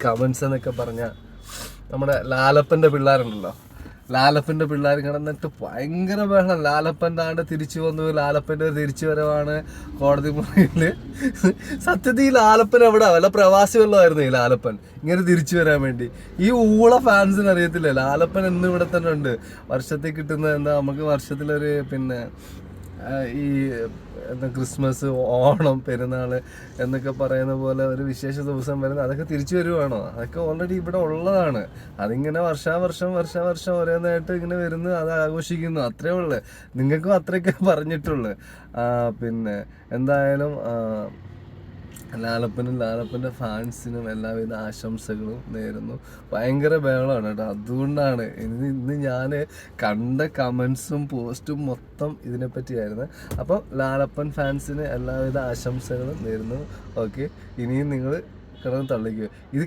Comments എന്നൊക്കെ പറഞ്ഞാൽ നമ്മുടെ ലാലപ്പൻ്റെ പിള്ളേരുണ്ടല്ലോ, ലാലപ്പൻ്റെ പിള്ളേർ കിടന്നിട്ട് ഭയങ്കര ബഹളം. ലാലപ്പൻ്റെ ആണ്ട് തിരിച്ചു വന്നു, ലാലപ്പൻ്റെ തിരിച്ചു വരവാണ് കോടതി മുറിയിൽ. സത്യത്തിൽ ഈ ലാലപ്പൻ എവിടെ, വല്ല പ്രവാസി വല്ലതായിരുന്നു ഈ ലാലപ്പൻ ഇങ്ങനെ തിരിച്ചു വരാൻ വേണ്ടി. ഈ ഊള ഫാൻസിന് അറിയത്തില്ല ലാലപ്പൻ എന്നും ഇവിടെ തന്നെ ഉണ്ട്. വർഷത്തിൽ കിട്ടുന്ന എന്താ, നമുക്ക് വർഷത്തിലൊരു പിന്നെ ഈ എന്താ ക്രിസ്മസ്, ഓണം, പെരുന്നാൾ എന്നൊക്കെ പറയുന്ന പോലെ ഒരു വിശേഷ ദിവസം വരുന്നത്, അതൊക്കെ തിരിച്ചു വരുവാണോ? അതൊക്കെ ഓൾറെഡി ഇവിടെ ഉള്ളതാണ്. അതിങ്ങനെ വർഷാവർഷം ഓരോന്നായിട്ട് ഇങ്ങനെ വരുന്നു, അത് ആഘോഷിക്കുന്നു, അത്രേ ഉള്ളു. നിങ്ങൾക്കും അത്രയൊക്കെ പറഞ്ഞിട്ടുള്ളു. പിന്നെ എന്തായാലും ലാലപ്പൻ്റെ ഫാൻസിനും എല്ലാവിധ ആശംസകളും നേരുന്നു. ഭയങ്കര ബഹളമാണ് കേട്ടോ. അതുകൊണ്ടാണ് ഇന്ന് ഞാൻ കണ്ട കമൻസും പോസ്റ്റും മൊത്തം ഇതിനെപ്പറ്റിയായിരുന്നു. അപ്പം ലാലപ്പൻ ഫാൻസിന് എല്ലാവിധ ആശംസകളും നേരുന്നു. ഓക്കെ, ഇനിയും നിങ്ങൾ കിടന്ന് തള്ളിക്കുക. ഇത്